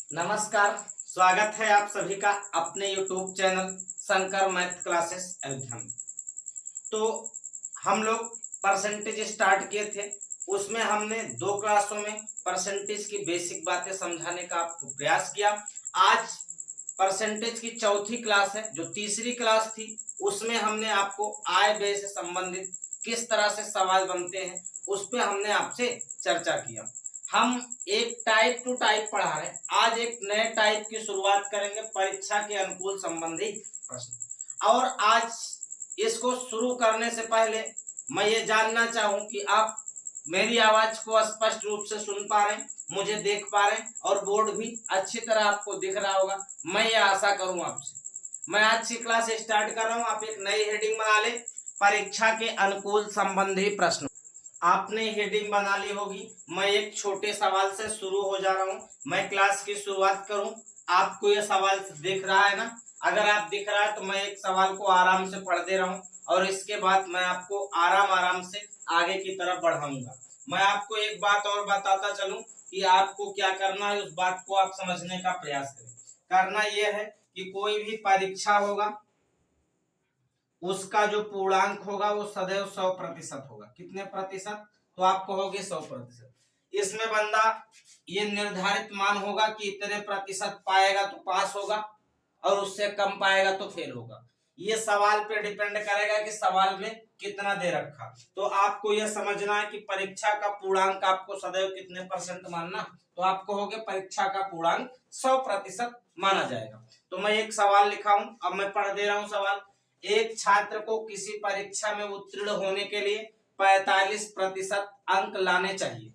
नमस्कार। स्वागत है आप सभी का अपने YouTube channel Shankar math classes Ayodhya में। तो हम लोग परसेंटेज स्टार्ट किए थे, उसमें हमने 2 क्लासों में परसेंटेज की बेसिक बातें समझाने का आपको प्रयास किया। आज परसेंटेज की चौथी क्लास है, जो तीसरी क्लास थी उसमें हमने आपको आय व्यय से संबंधित किस तरह से सवाल बनते हैं उस पर हमने आपसे चर्चा किया। हम एक टाइप टू टाइप पढ़ा रहे हैं, आज एक नए टाइप की शुरुआत करेंगे, परीक्षा के अनुकूल संबंधी प्रश्न। और आज इसको शुरू करने से पहले मैं ये जानना चाहूं कि आप मेरी आवाज को स्पष्ट रूप से सुन पा रहे हैं, मुझे देख पा रहे हैं और बोर्ड भी अच्छी तरह आपको दिख रहा होगा। मैं ये आशा करूं आपसे। मैं आज की क्लास स्टार्ट कर रहा हूं। आप एक नई हेडिंग बना ले, परीक्षा के अनुकूल संबंधी प्रश्न। आपने हेडिंग बना ली होगी। मैं एक छोटे सवाल से शुरू हो जा रहा हूं। मैं क्लास की शुरुआत करूं, आपको यह सवाल दिख रहा है ना? अगर आप दिख रहा है तो मैं एक सवाल को आराम से पढ़ दे रहा हूं और इसके बाद मैं आपको आराम से आगे की तरफ बढ़ाऊंगा। मैं आपको एक बात और बताता चलूं कि आपको क्या करना है, उस बात को आप समझने का प्रयास करें। करना यह है कि कोई भी परीक्षा होगा उसका जो पूर्णांक होगा वो सदैव 100% होगा। कितने प्रतिशत? तो आप कहोगे 100%। इसमें बंदा ये निर्धारित मान होगा कि इतने प्रतिशत पाएगा तो पास होगा और उससे कम पाएगा तो फेल होगा। ये सवाल पे डिपेंड करेगा कि सवाल में कितना दे रखा। तो आपको यह समझना है कि परीक्षा का पूर्णांक आपको सदैव कितने परसेंट मानना, तो आप कहोगे परीक्षा का पूर्णांक 100% माना जाएगा। तो मैं एक सवाल लिखा हूं, अब मैं पढ़ दे रहा हूं सवाल। एक छात्र को किसी परीक्षा में उत्तीर्ण होने के लिए 45% अंक लाने चाहिए,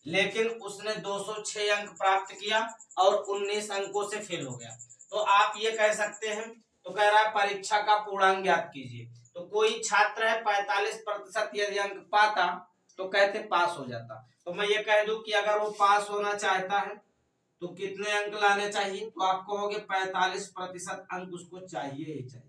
लेकिन उसने 206 अंक प्राप्त किया और 19 अंकों से फेल हो गया। तो आप ये कह सकते हैं, तो कह रहा है परीक्षा का पूर्णांक ज्ञात कीजिए। तो कोई छात्र है 45% यदि अंक पाता तो कहते पास हो जाता। तो मैं ये कह दूं कि अगर वो पास होना चाहता है तो कितने अंक लाने चाहिए? तो आप कहोगे 45% अंक उसको चाहिए ही चाहिए।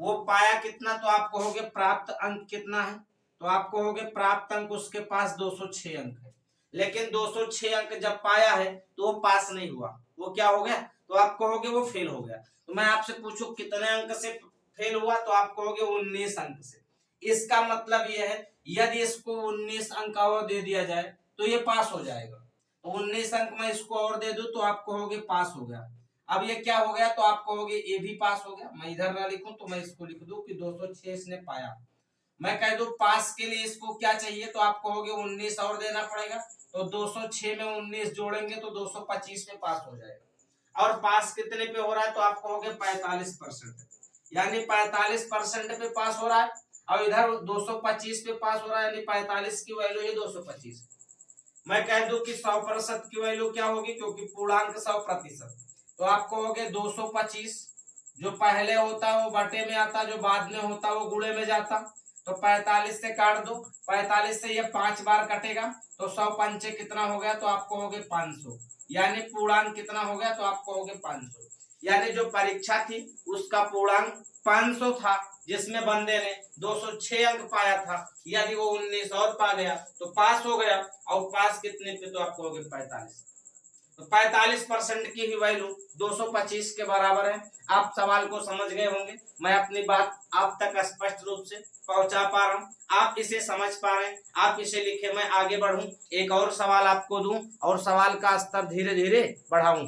वो पाया कितना? तो आप कहोगे प्राप्त अंक कितना है? तो आप कहोगे प्राप्त अंक उसके पास 206 अंक है, लेकिन 206 अंक जब पाया है तो वो पास नहीं हुआ। वो क्या हो गया? तो आप कहोगे वो फेल हो गया। तो मैं आपसे पूछूं कितने अंक से फेल हुआ? तो आप कहोगे 19 अंक से। इसका मतलब यह है यदि इसको 19 अंक और दे दिया जाए तो ये पास हो जाएगा। तो 19 अंक मैं इसको और दे दूं तो आप कहोगे पास हो गया। अब ये क्या हो गया? तो आप कहोगे ये भी पास हो गया। मैं इधर ना लिखूं तो मैं इसको लिख दूं कि 206 इसने पाया। मैं कह दूं पास के लिए इसको क्या चाहिए? तो आप कहोगे 19 और देना पड़ेगा। तो 206 में 19 जोड़ेंगे तो 225 में पास हो जाएगा। और पास कितने पे हो रहा है? तो आप कहोगे 45%, यानी 45% पे पास हो रहा है और इधर 225 पे पास हो रहा है, यानी 45 की वैल्यू है 225। मैं कह दूं कि 100% की वैल्यू क्या होगी, क्योंकि पूर्णांक 100%। तो आप कहोगे 225 जो पहले होता है वो बटे में आता, जो बाद में होता है वो गुणे में जाता। तो 45 से काट दो, 45 से ये 5 बार कटेगा तो 100 पंचे कितना हो गया? तो आप कहोगे 500, यानी पूर्णांक कितना हो गया? तो आप कहोगे 500। यानी जो परीक्षा थी उसका पूर्णांक 500 था, जिसमें बंदे ने 206 अंक पाया था। यदि वो 19 और पा गया तो पास हो गया। और पास कितने पे? तो आप कहोगे 45। तो 45% की ही वैल्यू 225 के बराबर है। आप सवाल को समझ गए होंगे। मैं अपनी बात आप तक स्पष्ट रूप से पहुंचा पा रहा हूं, आप इसे समझ पा रहे हैं, आप इसे लिखे। मैं आगे बढ़ूं, एक और सवाल आपको दूं और सवाल का स्तर धीरे धीरे बढ़ाऊं।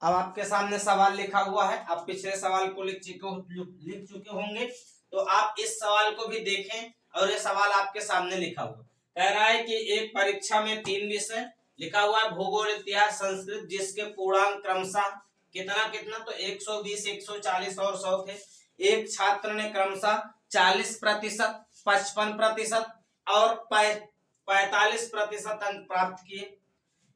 अब आपके सामने सवाल लिखा हुआ है, आप पिछले सवाल को लिख चुके होंगे, तो आप इस सवाल को भी देखें। और ये सवाल आपके सामने लिखा हुआ कह रहा है कि एक परीक्षा में 3 विषय लिखा हुआ है, भूगोल, इतिहास, संस्कृत, जिसके पूर्णांक क्रमशः कितना कितना? तो 120, 140 और 100 थे। एक छात्र ने क्रमशः 40%, 55% और 45% अंक प्राप्त किए।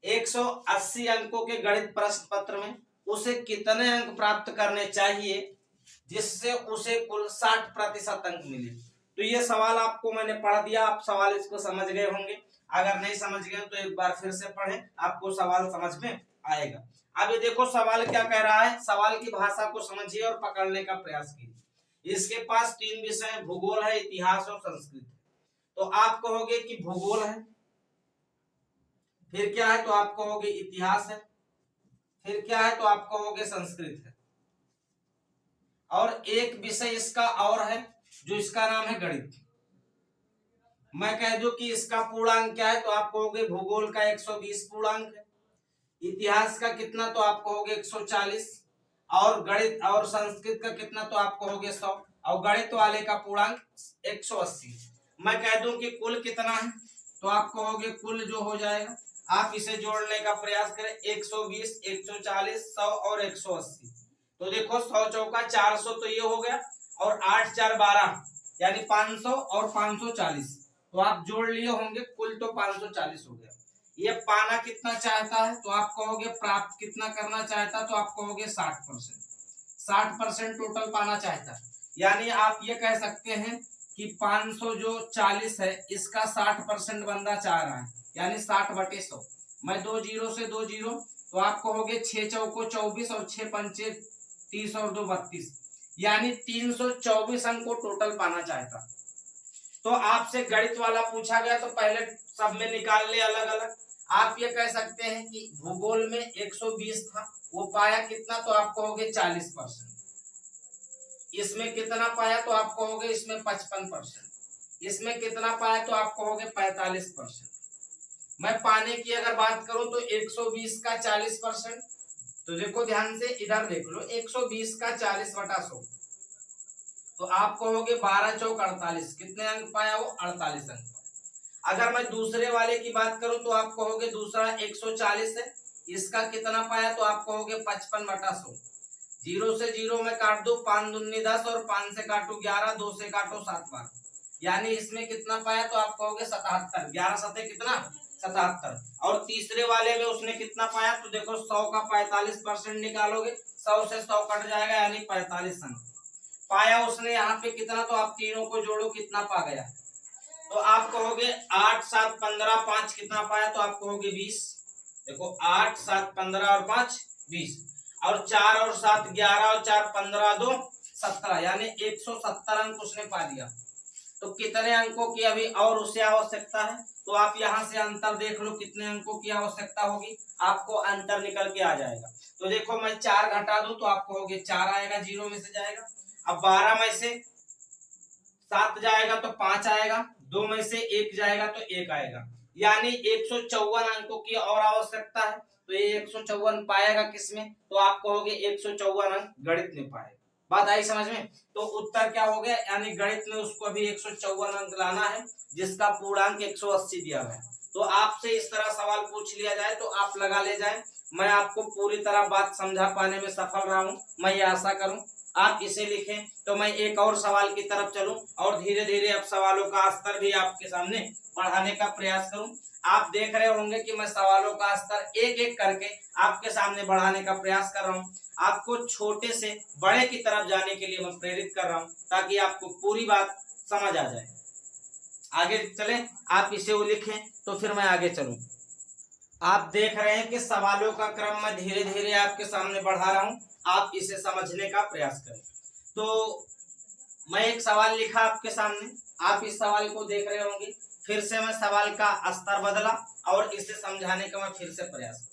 180 अंकों के गणित प्रश्न पत्र में उसे कितने अंक प्राप्त करने चाहिए जिससे उसे कुल 60% अंक मिले? तो ये सवाल आपको मैंने पढ़ दिया, आप सवाल इसको समझ गए होंगे। अगर नहीं समझ गए तो एक बार फिर से पढ़ें, आपको सवाल समझ में आएगा। अब ये देखो सवाल क्या कह रहा है, सवाल की भाषा को समझिए और पकड़ने का प्रयास कीजिए। इसके पास 3 विषय, भूगोल है, इतिहास और संस्कृत। तो आप कहोगे कि भूगोल है, फिर क्या है? तो आप कहोगे इतिहास है, फिर क्या है तो आप कहोगे संस्कृत है, और एक विषय इसका और है जो इसका नाम है गणित। मैं कह दूं कि इसका पूर्णांक क्या है तो आप कहोगे भूगोल का 120 पूर्णांक है, इतिहास का कितना तो आप कहोगे 140, और गणित और संस्कृत का कितना तो आप कहोगे 100, और गणित वाले का पूर्णांक 180। मैं कह दूं कि कुल कितना है तो आप कहोगे कुल जो हो जाएगा, आप इसे जोड़ने का प्रयास करें, 120, 140, 100 और 180। तो देखो 100 चौका 400 तो ये हो गया, और 8 4 12 यानी 500 और 540, तो आप जोड़ लिए होंगे, कुल तो 540 हो गया। ये पाना कितना चाहता है तो आप कहोगे, प्राप्त कितना करना चाहता तो आप कहोगे 60%। 60% टोटल पाना चाहता है, यानी आप ये कह सकते हैं कि 500 जो 40 है इसका 60% बंदा चाह रहा है, यानी 60/100। मैं 2 जीरो से 2 जीरो, तो आप कहोगे 6 चौको 24 और 6 पंचे 30 और 2 32, यानी 324 अंक को टोटल पाना चाहता। तो आपसे गणित वाला पूछा गया तो पहले सब में निकाल ले अलग अलग। आप ये कह सकते हैं कि भूगोल में 120 था, वो पाया कितना तो आप कहोगे 40%। इसमें कितना पाया तो आप कहोगे इसमें 55%। इसमें कितना पाया तो आप कहोगे 45%। मैं पाने की अगर बात करूं तो 120 का 40%, तो देखो ध्यान से इधर देख लो, 120 का 40/100, तो आप कहोगे 12 चौक 48, कितने अंक पाया वो 48 अंक। अगर मैं दूसरे वाले की बात करूं तो आप कहोगे दूसरा 140 है, इसका कितना पाया तो आप कहोगे 55/100। जीरो से जीरो में काट दो, 5 दूनी 10 और 5 से काटो 11, 2 से काटो 7 बार, यानी इसमें कितना पाया तो आप कहोगे 77। 11 सते कितना 77। और तीसरे वाले में उसने कितना पाया तो देखो 100 का 45% निकालोगे, 100 से 100 कट जाएगा, यानी 45 अंक पाया उसने। यहाँ पे कितना तो आप तीनों को जोड़ो कितना पा गया, तो आप कहोगे 8 7 15 5 कितना पाया तो आप कहोगे 20। देखो 8 7 15 और 5 20, और 4 और 7 11 और 4 15 2 17, यानी 170 अंक उसने पा लिया। तो कितने अंकों की अभी और उसे आवश्यकता है तो आप यहाँ से अंतर देख लो, कितने अंकों की आवश्यकता होगी, आपको अंतर निकल के आ जाएगा। तो देखो मैं 4 घटा दूं तो आप कहोगे 4 आएगा, जीरो में से जाएगा। अब 12 में से 7 जाएगा तो 5 आएगा, 2 में से 1 जाएगा तो 1 आएगा, यानी 154 अंकों की और आवश्यकता है। तो ये 154 पाएगा किसमें तो आप कहोगे 154 अंक गणित में पाएगा। बात आई समझ में? तो उत्तर क्या हो गया, यानी गणित में उसको अभी 154 अंक लाना है, जिसका पूर्णांक 180 दिया गया है। तो आपसे इस तरह सवाल पूछ लिया जाए तो आप लगा ले जाए। मैं आपको पूरी तरह बात समझा पाने में सफल रहा हूं, मैं ये आशा करूं। आप इसे लिखें तो मैं एक और सवाल की तरफ चलूं और धीरे धीरे अब सवालों का स्तर भी आपके सामने बढ़ाने का प्रयास करूं। आप देख रहे होंगे कि मैं सवालों का स्तर एक एक करके आपके सामने बढ़ाने का प्रयास कर रहा हूं। आपको छोटे से बड़े की तरफ जाने के लिए मैं प्रेरित कर रहा हूं, ताकि आपको पूरी बात समझ आ जाए। आगे चले, आप इसे वो लिखें तो फिर मैं आगे चलूं। आप देख रहे हैं कि सवालों का क्रम मैं धीरे धीरे आपके सामने बढ़ा रहा हूं, आप इसे समझने का प्रयास करें। तो मैं एक सवाल लिखा आपके सामने, आप इस सवाल को देख रहे होंगे। फिर से मैं सवाल का स्तर बदला और इसे समझाने का मैं फिर से प्रयास करूं।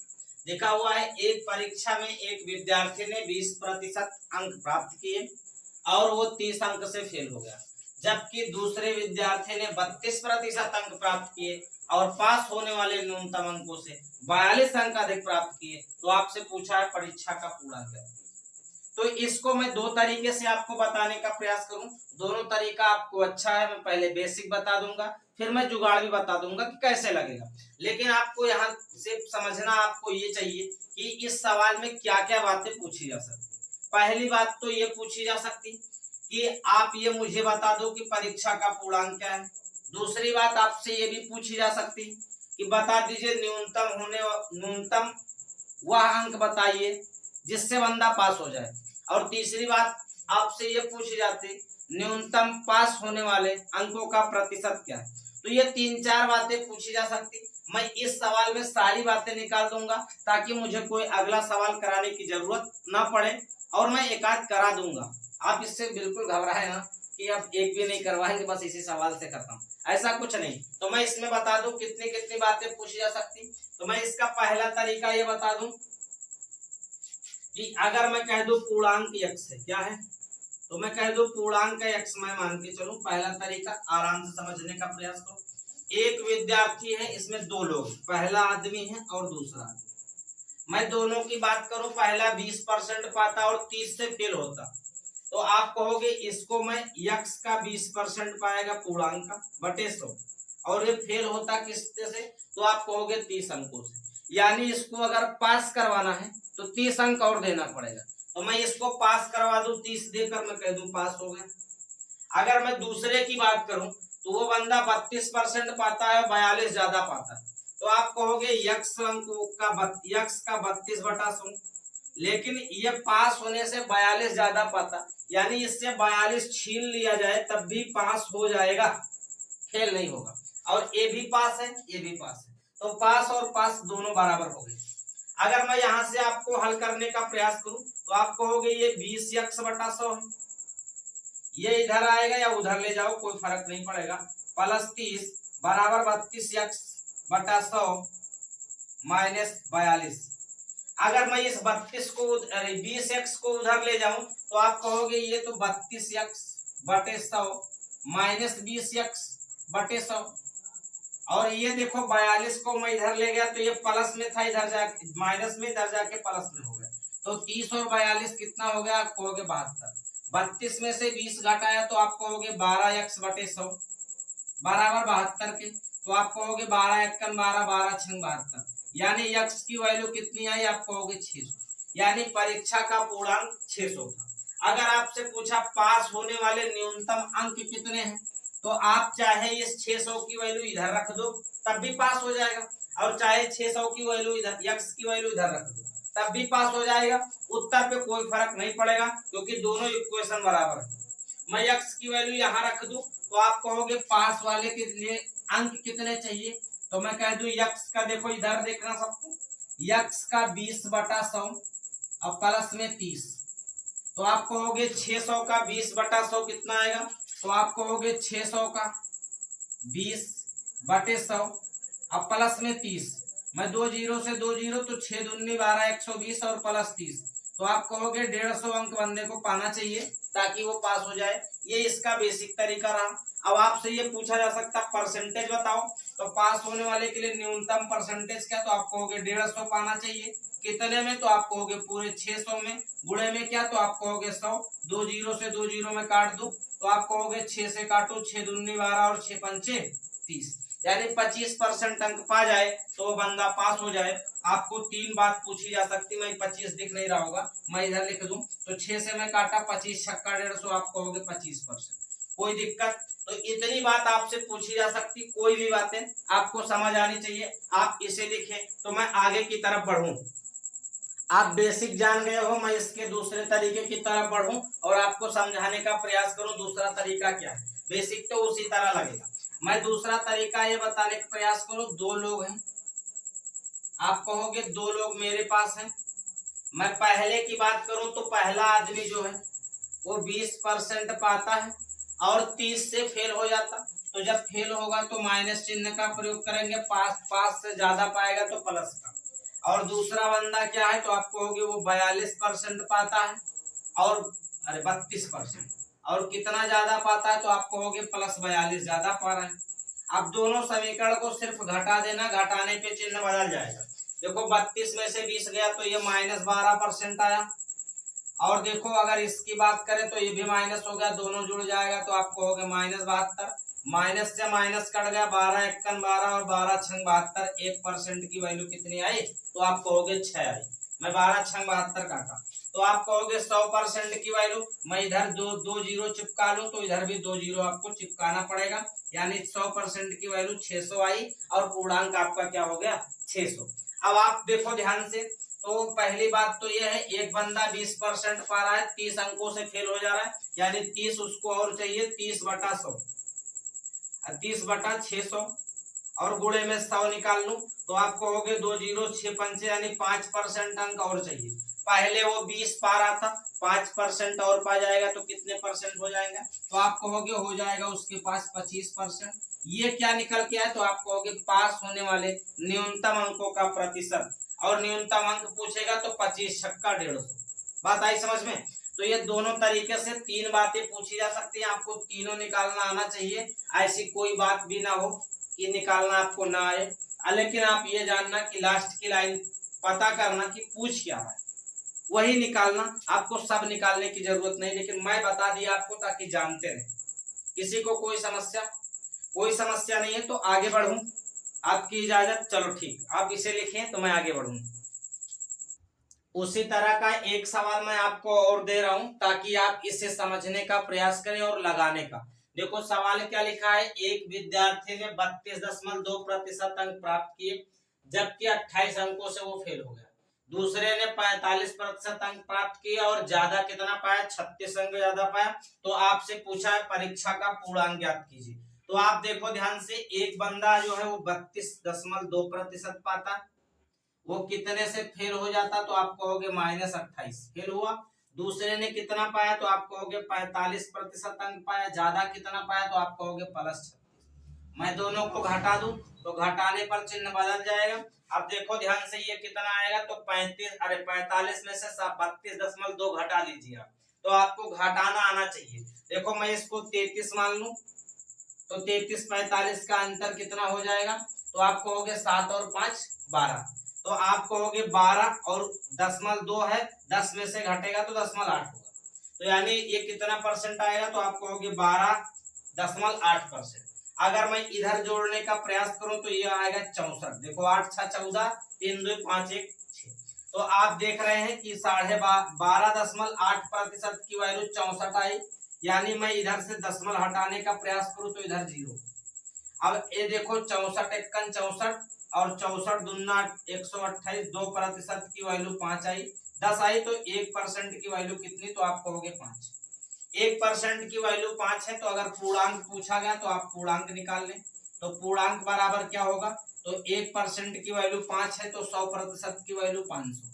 लिखा हुआ है, एक परीक्षा में एक विद्यार्थी ने 20% अंक प्राप्त किए और वो 30 अंक से फेल हो गया, जबकि दूसरे विद्यार्थी ने 32% अंक प्राप्त किए और पास होने वाले न्यूनतम अंकों से 42 अंक अधिक प्राप्त किए। तो आपसे पूछा है परीक्षा का पूर्णांक क्या है। तो इसको मैं दो तरीके से आपको बताने का प्रयास करूं, दोनों तरीका आपको अच्छा है। मैं पहले बेसिक बता दूंगा, फिर मैं जुगाड़ भी बता दूंगा कि कैसे लगेगा। लेकिन आपको यहाँ से समझना आपको ये चाहिए कि इस सवाल में क्या क्या बातें पूछी जा सकती। पहली बात तो ये पूछी जा सकती कि आप ये मुझे बता दो कि परीक्षा का पूर्णांक क्या है। दूसरी बात आपसे ये भी पूछी जा सकती कि बता दीजिए न्यूनतम वह अंक बताइए जिससे बंदा पास हो जाए। और तीसरी बात आपसे ये पूछी जाती न्यूनतम पास होने वाले अंकों का प्रतिशत क्या है। तो ये 3-4 बातें पूछी जा सकती। मैं इस सवाल में सारी बातें निकाल दूंगा ताकि मुझे कोई अगला सवाल कराने की जरूरत ना पड़े, और मैं एक आध करा दूंगा। आप इससे बिल्कुल घबराए ना कि अब एक भी नहीं करवाएंगे, बस इसी सवाल से खत्म, ऐसा कुछ नहीं। तो मैं इसमें बता दूं कितनी कितनी बातें पूछी जा सकती। तो मैं इसका पहला तरीका ये बता दूं कि अगर मैं कह दूं पूर्णांक x है, क्या है, तो मैं कह दूं पूर्णांक x, मैं मान के चलूं, पहला तरीका आराम से समझने का प्रयास करो। एक विद्यार्थी है, इसमें दो लोग, पहला आदमी है और दूसरा आदमी। मैं दोनों की बात करूं, पहला 20% पाता और 30 से फेल होता, तो आप कहोगे इसको मैं x का 20% पाएगा पूर्णांक का बटे 100, और ये फेल होता किससे से, तो आप कहोगे 30 अंकों से। यानी इसको अगर पास करवाना है तो 30 अंक और देना पड़ेगा, तो मैं इसको पास करवा दूं 30 देकर, मैं कह दूं पास हो गया। अगर मैं दूसरे की बात करूं तो वो बंदा 32% पाता है, 42 ज्यादा पाता है, तो आप कहोगे यक्स अंकों का 32/100, लेकिन ये पास होने से 42 ज्यादा पाता, यानी इससे 42 छीन लिया जाए तब भी पास हो जाएगा, फेल नहीं होगा। और ये भी पास है, ये भी पास है, तो पास और पास दोनों बराबर हो गए। अगर मैं यहां से आपको हल करने का प्रयास करूं तो आप कहोगे ये 20x/100 है, ये इधर आएगा या उधर ले जाओ कोई फर्क नहीं पड़ेगा, प्लस 30 बराबर 32x/100 माइनस 42। अगर मैं इस 32 को 20x को उधर ले जाऊं तो आप कहोगे ये तो 32x/100 माइनस 20x/100, और ये देखो 42 को मैं इधर ले गया तो ये प्लस में था, इधर जाके माइनस में, इधर जाके प्लस में हो गया, तो 30 और 42 कितना हो गया, आप कहोगे 72। 32 में से 20 घटाया तो आप कहोगे 12x/100 बराबर 72 के, तो आप कहोगे 12 × 12 12 × 72, यानी x की वैल्यू कितनी आई, आप कहोगे 600, यानी परीक्षा का पूर्णांक 600 था। अगर आपसे पूछा पास होने वाले न्यूनतम अंक कितने हैं, तो आप चाहे इस 600 की वैल्यू इधर रख दो तब भी पास हो जाएगा, और चाहे 600 की वैल्यू इधर, x की वैल्यू इधर रख दो तब भी पास हो जाएगा। उत्तर पे कोई फर्क नहीं पड़ेगा क्योंकि दोनों इक्वेशन बराबर है। मैं x की वैल्यू यहाँ रख दूं तो आप कहोगे पास वाले के लिए अंक कितने चाहिए, तो मैं कह दूं x का, देखो इधर देखना सबको, x का 20/100 और प्लस में 30, तो आप कहोगे 600 का 20/100 कितना आएगा, तो आप कहोगे 600 का 20/100 और प्लस में 30, मैं 2 जीरो से 2 जीरो तो 6 दूनी 12 120 और प्लस 30, तो आप कहोगे 150 अंक बंदे को पाना चाहिए ताकि वो पास हो जाए। ये इसका बेसिक तरीका रहा। अब आपसे ये पूछा जा सकता परसेंटेज बताओ, तो पास होने वाले के लिए न्यूनतम परसेंटेज क्या, तो आप कहोगे 150 पाना चाहिए, कितने में, तो आप कहोगे पूरे 600 में, गुणे में क्या, तो आप कहोगे 100, 2 जीरो से 2 जीरो में काट दो तो आप कहोगे 6 से काटो, 6 दूनी 12 और 6 पंचे 30, यानी 25% अंक पा जाए तो वो बंदा पास हो जाए। आपको 3 बात पूछी जा सकती, मैं 25 दिख नहीं रहा होगा, मैं इधर लिख दूं, तो 6 से मैं काटा 25 छक्का 150, आप कहोगे 25%, कोई दिक्कत, तो इतनी बात आपसे पूछी जा सकती, कोई भी बातें आपको समझ आनी चाहिए, आप इसे लिखें तो मैं आगे की तरफ बढ़ूं। आप बेसिक जान गए हो, मैं इसके दूसरे तरीके की तरफ बढ़ूं और आपको समझाने का प्रयास करूं दूसरा तरीका क्या है। बेसिक तो उसी तरह लगेगा, मैं दूसरा तरीका ये बताने का प्रयास करूं, 2 लोग हैं, आप कहोगे 2 लोग मेरे पास हैं, मैं पहले की बात करूं तो पहला आदमी जो है वो 20% पाता है और 30 से फेल हो जाता, तो जब फेल होगा तो माइनस चिन्ह का प्रयोग करेंगे, पास से ज्यादा पाएगा तो प्लस का। और दूसरा बंदा क्या है, तो आप कहोगे वो 42% पाता है और 32%, और कितना ज्यादा पाता है, तो आप कहोगे प्लस 42 ज्यादा पा रहा है। अब दोनों समीकरण को सिर्फ घटा देना, घटाने पे चिन्ह बदल जाएगा। देखो 32 में से 20 गया तो ये -12% आया, और देखो अगर इसकी बात करें तो ये भी माइनस हो गया, दोनों जुड़ जाएगा तो आप कहोगे -72, माइनस से माइनस कट गया, 12 × 1 12 और 12 × 6 72, 1% की वैल्यू कितनी आई, तो आप कहोगे 6 आई, मैं 12 × 6 72 काटा, तो आप कहोगे 100% की वैल्यू, मैं इधर दो जीरो चिपका लूं तो इधर भी 2 जीरो आपको चिपकाना पड़ेगा, यानी 100% की वैल्यू 600 आई और पूर्णांक आपका क्या हो गया 600। अब आप देखो ध्यान से, तो पहली बात तो ये है, एक बंदा 20% पा रहा है, 30 अंकों से फेल हो जा रहा है, यानी 30 उसको और चाहिए, 30/100, 30/600 और गुणे में 100 निकाल लूं तो आप कहोगे 2 जीरो 6 पंचे, यानी 5% अंक और चाहिए। पहले वो 20 पा रहा था, 5% और पा जाएगा तो कितने परसेंट हो जाएगा, तो आप कहोगे हो जाएगा उसके पास 25%। ये क्या निकल के आए, तो आप कहोगे पास होने वाले न्यूनतम अंकों का प्रतिशत। और न्यूनतम अंक पूछेगा तो 25 छक्का 150। बात आई समझ में? तो ये दोनों तरीके से तीन बातें पूछी जा सकती हैं, आपको तीनों निकालना आना चाहिए। ऐसी कोई बात भी ना हो कि निकालना आपको ना आए, लेकिन आप ये जानना कि लास्ट की लाइन पता करना कि पूछ क्या है, वही निकालना। आपको सब निकालने की जरूरत नहीं, लेकिन मैं बता दिया आपको ताकि जानते रहे। किसी को कोई समस्या नहीं है तो आगे बढ़ूं? आपकी इजाजत? चलो ठीक, आप इसे लिखें तो मैं आगे बढ़ूं। उसी तरह का एक सवाल मैं आपको और दे रहा हूं ताकि आप इसे समझने का प्रयास करें और लगाने का। देखो सवाल क्या लिखा है, एक विद्यार्थी ने 32.2% अंक प्राप्त किए जबकि 28 अंकों से वो फेल हो गया। दूसरे ने 45% अंक प्राप्त किया और ज्यादा कितना पाया, 36 अंक ज्यादा पाया। तो आपसे पूछा है परीक्षा का पूर्णांक ज्ञात कीजिए। तो आप देखो ध्यान से, एक बंदा जो है वो 32.2% पाता, वो कितने से फेल हो जाता, तो आप कहोगे -28 फेल हुआ। दूसरे ने कितना पाया, तो आप कहोगे 45% अंक पाया। ज्यादा कितना पाया, तो आप कहोगे +36। मैं दोनों को घटा दूं तो घटाने पर चिन्ह बदल जाएगा। अब देखो ध्यान से, ये कितना आएगा, तो 45 में से 32.2 घटा लीजिए आप, तो आपको घटाना आना चाहिए। देखो मैं इसको 33 मान लूं तो 33 45 का अंतर कितना हो जाएगा, तो आप कहोगे 7 और 5 12। तो आप कहोगे 12 और 0.2 है, 10 में से घटेगा तो 0.8 होगा। तो यानी ये कितना परसेंट आएगा, तो आप कहोगे 12.8%। अगर मैं इधर जोड़ने का प्रयास करूं तो ये आएगा 64। देखो 8 6 14, 3 2 5 1 6। तो आप देख रहे हैं कि 12.8% की वैल्यू 64 आई। यानी मैं इधर से दशमलव हटाने का प्रयास करूं तो इधर 0। अब ये देखो 64 एकन 64 और 64 दूना 128, 2% की वैल्यू 5 आई। 10 आई तो 1% की वैल्यू कितनी, तो आप कहोगे 5। 1% की वैल्यू 5 है, तो अगर पूर्णांक पूछा गया तो आप पूर्णांक निकाल लें। तो पूर्णांक बराबर क्या होगा, तो 1% की वैल्यू 5 है तो 100% की वैल्यू 500।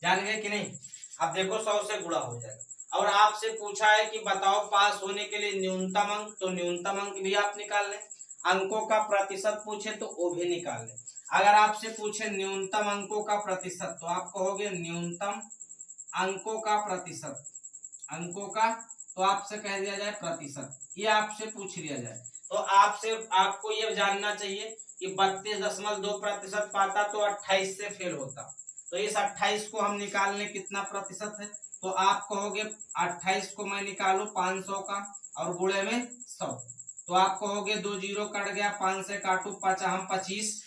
जान गए कि नहीं? अब देखो 100 से गुणा हो जाएगा। और आपसे पूछा है कि बताओ पास होने के लिए न्यूनतम अंक, तो न्यूनतम अंक भी आप निकाल लें। अंकों का प्रतिशत पूछे तो वो भी निकाल लें। अगर आपसे पूछे न्यूनतम अंकों का प्रतिशत, तो आप कहोगे न्यूनतम अंकों का प्रतिशत, अंकों का तो आपसे कह दिया जाए प्रतिशत, ये आपसे पूछ लिया जाए। तो आपको ये जानना चाहिए कि 32.2% पाता तो 28 से फेल होता। तो इस 28 को हम निकाल लें कितना प्रतिशत है, तो आप कहोगे 28 को मैं निकालू 500 का और गुणे में 100। तो आप कहोगे 2 0 कट गया, 5 से काटू 5 हम 25,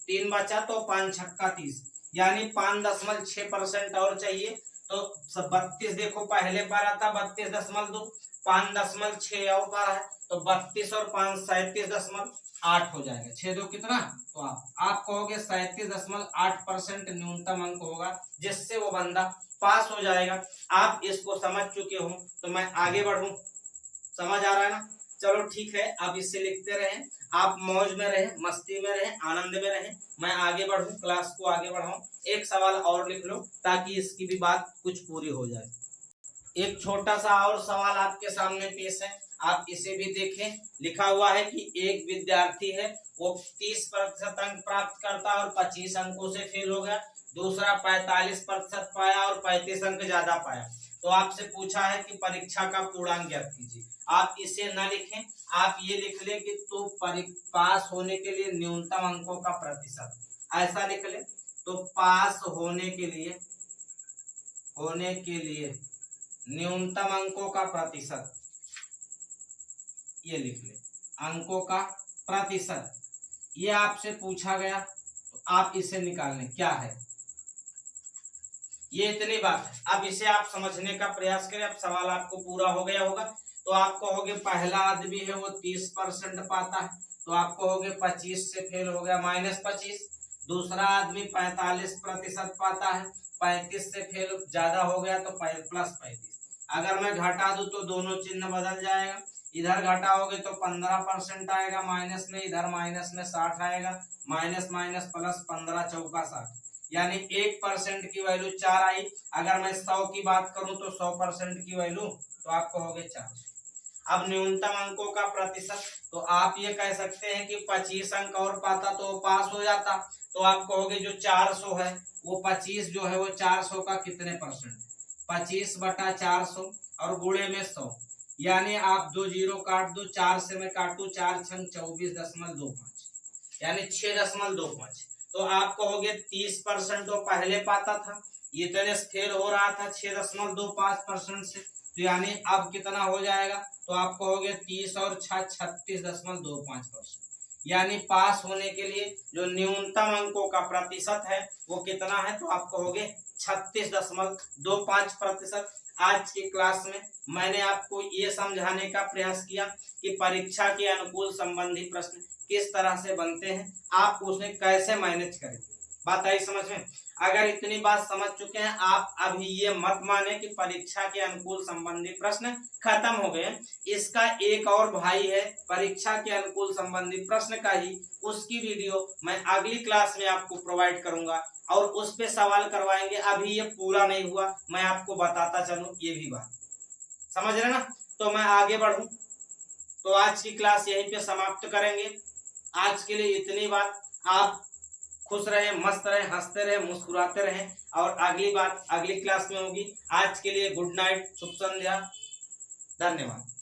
3 बचा तो 5 छक्का 30, यानी 5.6% और चाहिए। तो 32 देखो पहले पर आता 32.2, 5.6 और पर है तो 32 और 5 37.8 हो जाएगा। 6 2 कितना, तो आप कहोगे 37.8% न्यूनतम अंक होगा जिससे वो बंदा पास हो जाएगा। आप इसको समझ चुके हो तो मैं आगे बढ़ूं, समझ आ रहा है ना? चलो ठीक है, आप इससे लिखते रहें, आप मौज में रहें, मस्ती में रहें, आनंद में रहें। मैं आगे बढ़ूं, क्लास को आगे बढ़ाऊं। एक सवाल और लिख लो ताकि इसकी भी बात कुछ पूरी हो जाए। एक छोटा सा और सवाल आपके सामने पेश है, आप इसे भी देखें। लिखा हुआ है कि एक विद्यार्थी है, वो 30% अंक प्राप्त करता और 25 अंकों से फेल हो गया। दूसरा 45% पाया और 35 अंक ज्यादा पाया। तो आपसे पूछा है कि परीक्षा का पूर्णांक ज्ञात कीजिए। आप इसे न लिखें, आप ये लिख लें कि तो पास होने के लिए न्यूनतम अंकों का प्रतिशत, ऐसा लिख लें। तो पास होने के लिए न्यूनतम अंकों का प्रतिशत, ये लिख ले, अंकों का प्रतिशत। ये आपसे पूछा गया तो आप इसे निकाल लें क्या है। ये इतनी बात है, अब इसे आप समझने का प्रयास करें। अब सवाल आपको पूरा हो गया होगा। तो आप कहोगे पहला आदमी है वो 30% पाता है, तो आप कहोगे 25 से फेल हो गया, -25। दूसरा आदमी 45% पाता है, 35 से फेल ज्यादा हो गया तो +35। अगर मैं घटा दूं तो दोनों चिन्ह बदल जाएगा। इधर घटाओगे तो 15% आएगा माइनस में, इधर माइनस में 60 आएगा, माइनस माइनस प्लस 15 चौका 60, यानी 1% की वैल्यू 4 आई। अगर मैं 100 की बात करूं तो 100% की वैल्यू, तो आप कहोगे 4। अब न्यूनतम अंकों का प्रतिशत, तो आप ये कह सकते हैं कि 25 अंक और पाता तो वो पास हो जाता। तो आप कहोगे जो 400 है वो 25 जो है वो 400 का कितने परसेंट, 25/400 और गुणे में 100, यानी आप 2 जीरो काट दो, 4 से मैं काटू, 4 छंग 24.25, यानी 6.25। तो आप कहोगे 30% तो पहले पाता था, ये तो फेल हो रहा था 6.25% से, तो यानी अब कितना हो जाएगा, तो आप कहोगे 30 और 36.25%, यानी पास होने के लिए जो न्यूनतम अंकों का प्रतिशत है वो कितना है, तो आप कहोगे 36.25%। आज की क्लास में मैंने आपको ये समझाने का प्रयास किया कि परीक्षा के अनुकूल संबंधी प्रश्न किस तरह से बनते हैं, आप उसे कैसे मैनेज करेंगे। बात आई समझ में? अगर इतनी बात समझ चुके हैं आप, अभी ये मत माने कि परीक्षा के अनुकूल संबंधी प्रश्न खत्म हो गए। इसका एक और भाई है परीक्षा के अनुकूल संबंधी प्रश्न का ही, उसकी वीडियो मैं अगली क्लास में आपको प्रोवाइड करूंगा और उस पे सवाल करवाएंगे। अभी ये पूरा नहीं हुआ, मैं आपको बताता चलूं, ये भी बात समझ रहे ना। तो मैं आगे बढ़ूं, तो आज की क्लास यहीं पे समाप्त करेंगे। आज के लिए इतनी बात। आप खुश रहे, मस्त रहे, हंसते रहे, मुस्कुराते रहे, और अगली बात अगली क्लास में होगी। आज के लिए गुड नाइट, शुभ संध्या, धन्यवाद।